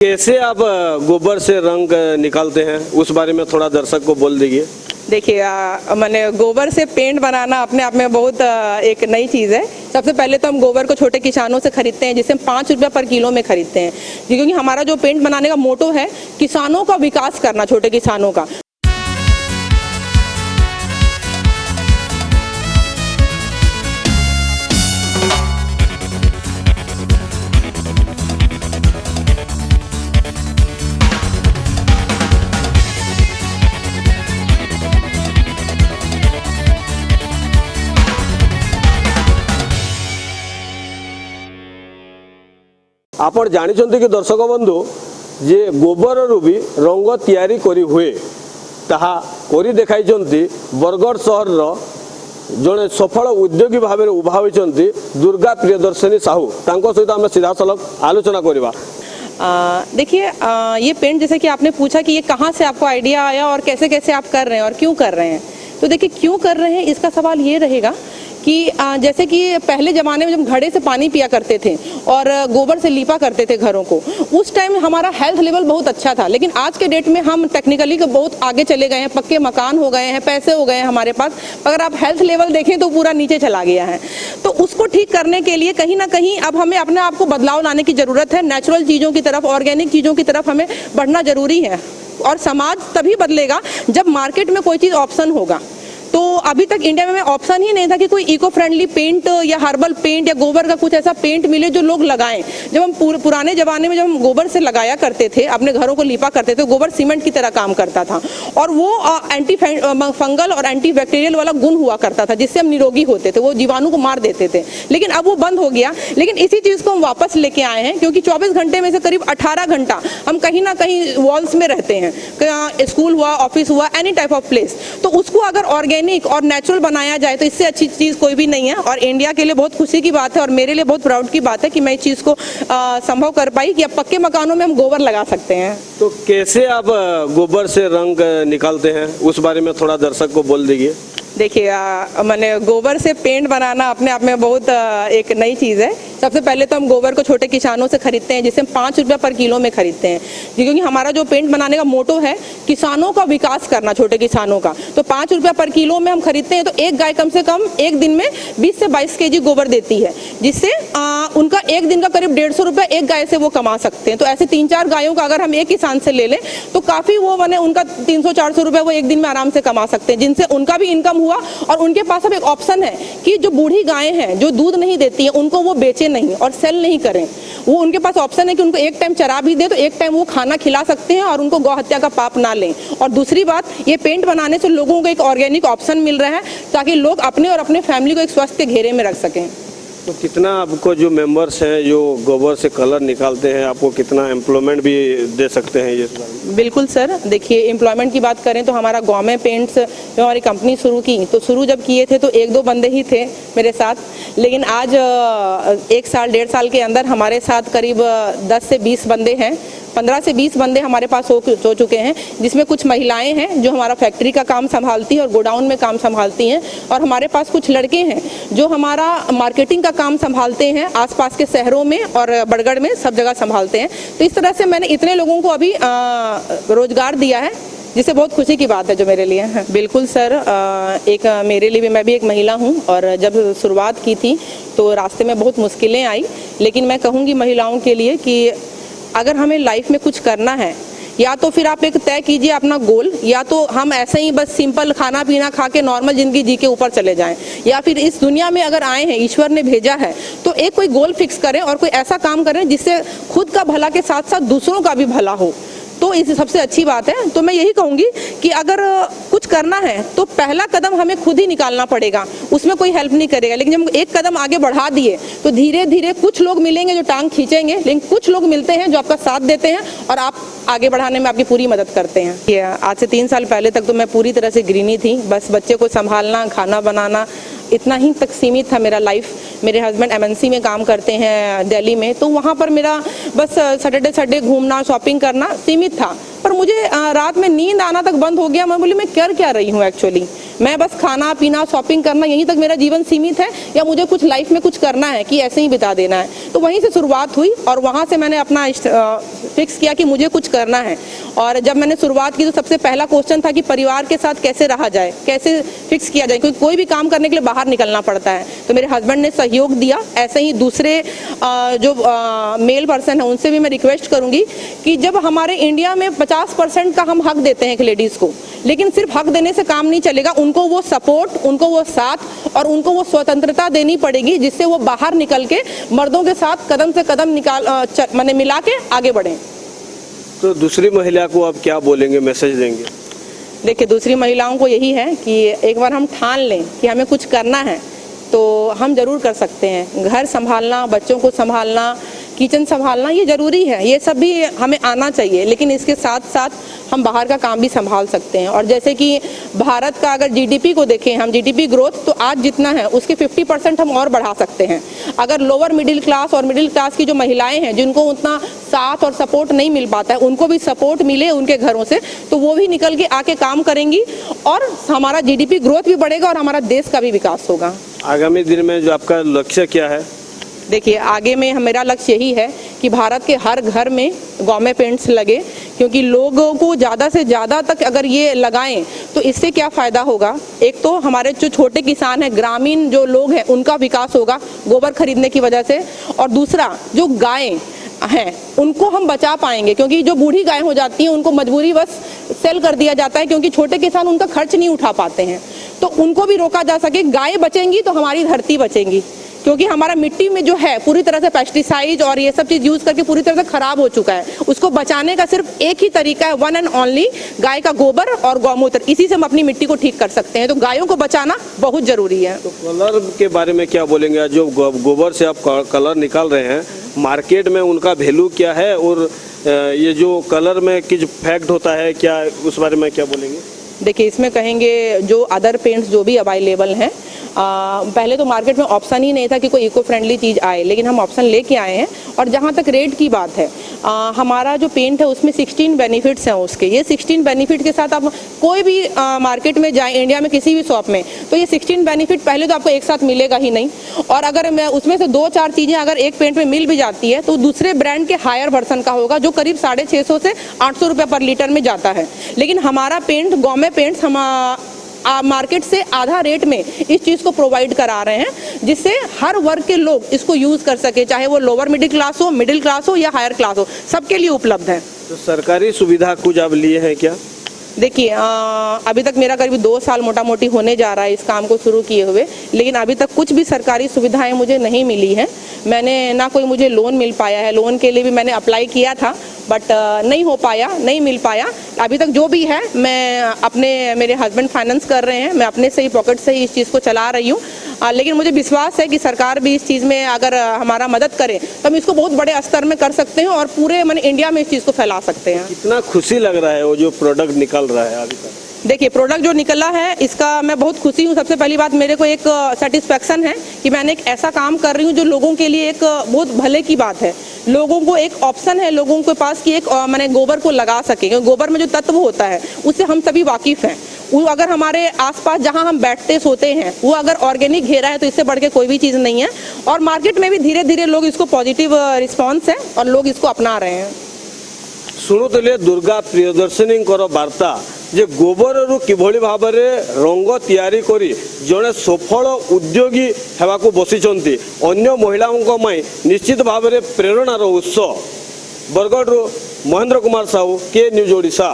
कैसे आप गोबर से रंग निकालते हैं, उस बारे में थोड़ा दर्शक को बोल दीजिए। देखिए, मैंने गोबर से पेंट बनाना अपने आप में बहुत एक नई चीज़ है। सबसे पहले तो हम गोबर को छोटे किसानों से खरीदते हैं, जिसे हम 5 रुपये पर किलो में खरीदते हैं, क्योंकि हमारा जो पेंट बनाने का मोटो है किसानों का विकास करना, छोटे किसानों का। आपण जानिछन्ति कि दर्शक बंधु जे गोबर भी रंग तैयारी करी हुए ताहा करी देखाइछन्ति बरगढ़ सहर जड़े सफल उद्योगी भाव में उभा होइछन्ति दुर्गा प्रियदर्शनी साहू। तांको सहित आम सीधा सलख आलोचना करबा। देखिए, ये पेंट जैसे कि आपने पूछा कि ये कहाँ से आपको आइडिया आया और कैसे कैसे आप कर रहे हैं और क्यों कर रहे हैं, तो देखिए क्यों कर रहे हैं इसका सवाल ये रहेगा कि जैसे कि पहले ज़माने में जब घड़े से पानी पिया करते थे और गोबर से लीपा करते थे घरों को, उस टाइम हमारा हेल्थ लेवल बहुत अच्छा था। लेकिन आज के डेट में हम टेक्निकली को बहुत आगे चले गए हैं, पक्के मकान हो गए हैं, पैसे हो गए हैं हमारे पास, अगर आप हेल्थ लेवल देखें तो पूरा नीचे चला गया है। तो उसको ठीक करने के लिए कहीं ना कहीं अब हमें अपने आप को बदलाव लाने की ज़रूरत है। नेचुरल चीज़ों की तरफ, ऑर्गेनिक चीज़ों की तरफ हमें बढ़ना ज़रूरी है, और समाज तभी बदलेगा जब मार्केट में कोई चीज़ ऑप्शन होगा। तो अभी तक इंडिया में ऑप्शन ही नहीं था कि कोई इको फ्रेंडली पेंट या हर्बल पेंट या गोबर का कुछ ऐसा पेंट मिले जो लोग लगाएं। जब हम पुराने जमाने में जब हम गोबर से लगाया करते थे, अपने घरों को लीपा करते थे, गोबर सीमेंट की तरह काम करता था और वो एंटी फंगल और एंटी बैक्टीरियल वाला गुण हुआ करता था, जिससे हम निरोगी होते थे, वो जीवाणु को मार देते थे। लेकिन अब वो बंद हो गया। लेकिन इसी चीज़ को हम वापस लेके आए हैं, क्योंकि 24 घंटे में से करीब 18 घंटा हम कहीं ना कहीं वॉल्स में रहते हैं, स्कूल हुआ, ऑफिस हुआ, एनी टाइप ऑफ प्लेस। तो उसको अगर ऑर्गेनिक और नेचुरल बनाया जाए तो इससे अच्छी चीज़ कोई भी नहीं है। और इंडिया के लिए बहुत खुशी की बात है और मेरे लिए बहुत प्राउड की बात है कि मैं इस चीज़ को संभव कर पाई कि अब पक्के मकानों में हम गोबर लगा सकते हैं। तो कैसे आप गोबर से रंग निकालते हैं, उस बारे में थोड़ा दर्शक को बोल दीजिए। देखिए, मैंने गोबर से पेंट बनाना अपने आप में बहुत एक नई चीज़ है। सबसे पहले तो हम गोबर को छोटे किसानों से खरीदते हैं, जिसे हम 5 रुपये पर किलो में खरीदते हैं, क्योंकि हमारा जो पेंट बनाने का मोटो है किसानों का विकास करना, छोटे किसानों का। तो 5 रुपये पर किलो में हम खरीदते हैं। तो एक गाय कम से कम एक दिन में 20 से 22 kg गोबर देती है, जिससे उनका एक दिन का करीब 150 रुपये एक गाय से वो कमा सकते हैं। तो ऐसे 3-4 गायों का अगर हम एक किसान से ले लें तो काफ़ी वो मैंने उनका 300-400 रुपये वो एक दिन में आराम से कमा सकते हैं, जिनसे उनका भी इनकम हुआ। और उनके पास अब एक ऑप्शन है कि जो बूढ़ी गायें हैं जो दूध नहीं देती हैं, उनको वो बेचे नहीं और सेल नहीं करें। वो उनके पास ऑप्शन है कि उनको एक टाइम चरा भी दे तो एक टाइम वो खाना खिला सकते हैं और उनको गौ हत्या का पाप ना लें। और दूसरी बात, ये पेंट बनाने से लोगों को एक ऑर्गेनिक ऑप्शन मिल रहा है, ताकि लोग अपने और अपने फैमिली को एक स्वस्थ के घेरे में रख सकें। तो कितना आपको जो मेंबर्स हैं जो गोबर से कलर निकालते हैं, आपको कितना एम्प्लॉयमेंट भी दे सकते हैं ये? बिल्कुल सर, देखिए एम्प्लॉयमेंट की बात करें तो हमारा गाँव में पेंट्स जो हमारी कंपनी शुरू की, तो शुरू जब किए थे तो 1-2 बंदे ही थे मेरे साथ। लेकिन आज 1 साल 1.5 साल के अंदर हमारे साथ करीब 10 से 20 बंदे हैं, 15 से 20 बंदे हमारे पास हो चुके हैं, जिसमें कुछ महिलाएं हैं जो हमारा फैक्ट्री का काम संभालती हैं और गोडाउन में काम संभालती हैं, और हमारे पास कुछ लड़के हैं जो हमारा मार्केटिंग का काम संभालते हैं, आसपास के शहरों में और बड़गढ़ में सब जगह संभालते हैं। तो इस तरह से मैंने इतने लोगों को अभी रोजगार दिया है, जिससे बहुत खुशी की बात है जो मेरे लिए है। बिल्कुल सर, एक मेरे लिए भी, मैं भी एक महिला हूँ और जब शुरुआत की थी तो रास्ते में बहुत मुश्किलें आई। लेकिन मैं कहूँगी महिलाओं के लिए कि अगर हमें लाइफ में कुछ करना है, या तो फिर आप एक तय कीजिए अपना गोल, या तो हम ऐसे ही बस सिंपल खाना पीना खा के नॉर्मल जिंदगी जी के ऊपर चले जाएं, या फिर इस दुनिया में अगर आए हैं, ईश्वर ने भेजा है, तो एक कोई गोल फिक्स करें और कोई ऐसा काम करें जिससे खुद का भला के साथ साथ दूसरों का भी भला हो। तो इस सबसे अच्छी बात है। तो मैं यही कहूँगी कि अगर कुछ करना है तो पहला कदम हमें खुद ही निकालना पड़ेगा, उसमें कोई हेल्प नहीं करेगा। लेकिन जब एक कदम आगे बढ़ा दिए तो धीरे धीरे कुछ लोग मिलेंगे जो टांग खींचेंगे, लेकिन कुछ लोग मिलते हैं जो आपका साथ देते हैं और आप आगे बढ़ाने में आपकी पूरी मदद करते हैं। आज से 3 साल पहले तक तो मैं पूरी तरह से गृहिणी थी, बस बच्चे को संभालना, खाना बनाना, इतना ही तक सीमित था मेरा लाइफ। मेरे हस्बैंड MNC में काम करते हैं दिल्ली में, तो वहाँ पर मेरा बस सैटरडे संडे घूमना, शॉपिंग करना सीमित था। पर मुझे रात में नींद आना तक बंद हो गया। मैं बोली मैं कर क्या रही हूँ एक्चुअली, मैं बस खाना पीना शॉपिंग करना यहीं तक मेरा जीवन सीमित है, या मुझे कुछ लाइफ में कुछ करना है कि ऐसे ही बिता देना है। तो वहीं से शुरुआत हुई और वहाँ से मैंने अपना फिक्स किया कि मुझे कुछ करना है। और जब मैंने शुरुआत की तो सबसे पहला क्वेश्चन था कि परिवार के साथ कैसे रहा जाए, कैसे फिक्स किया जाए, क्योंकि कोई भी काम करने के लिए बाहर निकलना पड़ता है। तो मेरे हस्बैंड ने सहयोग दिया। ऐसे ही दूसरे जो मेल पर्सन है उनसे भी मैं रिक्वेस्ट करूंगी कि जब हमारे इंडिया में 50% का हम हक देते हैं एक लेडीज़ को, लेकिन सिर्फ हक देने से काम नहीं चलेगा, उनको वो सपोर्ट, उनको वो साथ और उनको वो स्वतंत्रता देनी पड़ेगी जिससे वो बाहर निकल के मर्दों के साथ कदम से कदम माने मिला के आगे बढ़ें। तो दूसरी महिला को आप क्या बोलेंगे, मैसेज देंगे? देखिए, दूसरी महिलाओं को यही है कि एक बार हम ठान लें कि हमें कुछ करना है तो हम ज़रूर कर सकते हैं। घर संभालना, बच्चों को संभालना, किचन संभालना ये ज़रूरी है, ये सब भी हमें आना चाहिए, लेकिन इसके साथ साथ हम बाहर का काम भी संभाल सकते हैं। और जैसे कि भारत का अगर जीडीपी को देखें हम, जीडीपी ग्रोथ तो आज जितना है उसके 50% हम और बढ़ा सकते हैं। अगर लोअर मिडिल क्लास और मिडिल क्लास की जो महिलाएं हैं जिनको उतना साथ और सपोर्ट नहीं मिल पाता है, उनको भी सपोर्ट मिले उनके घरों से, तो वो भी निकल के आके काम करेंगी और हमारा जीडीपी ग्रोथ भी बढ़ेगा और हमारा देश का भी विकास होगा। आगामी दिन में जो आपका लक्ष्य क्या है? देखिए, आगे में मेरा लक्ष्य यही है कि भारत के हर घर में गौमे पेंट्स लगे, क्योंकि लोगों को ज़्यादा से ज़्यादा तक अगर ये लगाएं तो इससे क्या फ़ायदा होगा। एक तो हमारे जो छोटे किसान हैं, ग्रामीण जो लोग हैं, उनका विकास होगा गोबर खरीदने की वजह से, और दूसरा जो गायें हैं उनको हम बचा पाएंगे, क्योंकि जो बूढ़ी गायें हो जाती हैं उनको मजबूरी बस सेल कर दिया जाता है, क्योंकि छोटे किसान उनका खर्च नहीं उठा पाते हैं, तो उनको भी रोका जा सके। गायें बचेंगी तो हमारी धरती बचेंगी, क्योंकि हमारा मिट्टी में जो है पूरी तरह से पेस्टिसाइड और ये सब चीज़ यूज़ करके पूरी तरह से ख़राब हो चुका है। उसको बचाने का सिर्फ एक ही तरीका है, वन एंड ओनली, गाय का गोबर और गौमूत्र। इसी से हम अपनी मिट्टी को ठीक कर सकते हैं, तो गायों को बचाना बहुत ज़रूरी है। तो कलर के बारे में क्या बोलेंगे? जो गोबर से आप कलर निकाल रहे हैं, मार्केट में उनका वैल्यू क्या है, और ये जो कलर में किस फैक्ट होता है, क्या उस बारे में क्या बोलेंगे? देखिए, इसमें कहेंगे जो अदर पेंट्स जो भी अवेलेबल हैं, पहले तो मार्केट में ऑप्शन ही नहीं था कि कोई इको फ्रेंडली चीज़ आए, लेकिन हम ऑप्शन लेके आए हैं। और जहाँ तक रेट की बात है, हमारा जो पेंट है उसमें 16 बेनिफिट्स हैं उसके। ये 16 बेनिफिट के साथ आप कोई भी मार्केट में जाएं इंडिया में किसी भी शॉप में, तो ये 16 बेनिफिट पहले तो आपको एक साथ मिलेगा ही नहीं, और अगर मैं उसमें से 2-4 चीज़ें अगर एक पेंट में मिल भी जाती है तो दूसरे ब्रांड के हायर वर्सन का होगा, जो करीब 650 से 800 रुपये पर लीटर में जाता है। लेकिन हमारा पेंट, गौमे पेंट्स, हम मार्केट से आधा रेट में इस चीज़ को प्रोवाइड करा रहे हैं, जिससे हर वर्ग के लोग इसको यूज़ कर सके, चाहे वो लोअर मिडिल क्लास हो, मिडिल क्लास हो या हायर क्लास हो, सबके लिए उपलब्ध है। तो सरकारी सुविधा कुछ आप लिए हैं क्या? देखिए, अभी तक मेरा करीब 2 साल मोटा मोटी होने जा रहा है इस काम को शुरू किए हुए, लेकिन अभी तक कुछ भी सरकारी सुविधाएं मुझे नहीं मिली हैं। मैंने ना कोई मुझे लोन मिल पाया है, लोन के लिए भी मैंने अप्लाई किया था बट नहीं हो पाया, नहीं मिल पाया। अभी तक जो भी है मैं मेरे हस्बैंड फाइनेंस कर रहे हैं, मैं अपने से ही पॉकेट से ही इस चीज़ को चला रही हूँ। लेकिन मुझे विश्वास है कि सरकार भी इस चीज़ में अगर हमारा मदद करे तो हम इसको बहुत बड़े स्तर में कर सकते हैं और पूरे माने इंडिया में इस चीज़ को फैला सकते हैं। कितना खुशी लग रहा है वो जो प्रोडक्ट निकल रहा है अभी तक? देखिए, प्रोडक्ट जो निकला है इसका मैं बहुत खुशी हूँ। सबसे पहली बात, मेरे को एक सेटिस्फेक्शन है कि मैंने एक ऐसा काम कर रही हूँ जो लोगों के लिए एक बहुत भले की बात है। लोगों को एक ऑप्शन है लोगों के पास कि एक मैंने गोबर को लगा सके, क्योंकि गोबर में जो तत्व होता है उससे हम सभी वाकिफ़ हैं। वो अगर हमारे आसपास जहाँ हम बैठते सोते हैं वो अगर ऑर्गेनिक घेरा है तो इससे बढ़ के कोई भी चीज़ नहीं है। और मार्केट में भी धीरे धीरे लोग इसको पॉजिटिव रिस्पॉन्स है और लोग इसको अपना रहे हैं। शुणुले दुर्गा प्रियदर्शिनींकर वार्ता जे गोबररू किभली भाबरे रंग तैयारी करी जड़े सफल उद्योगी हेबाकू बसिचंती अन्य महिलाओं में निश्चित भाव में प्रेरणार उत्स। बरगढ़ महेंद्र कुमार साहू, के न्यूज ओडिशा।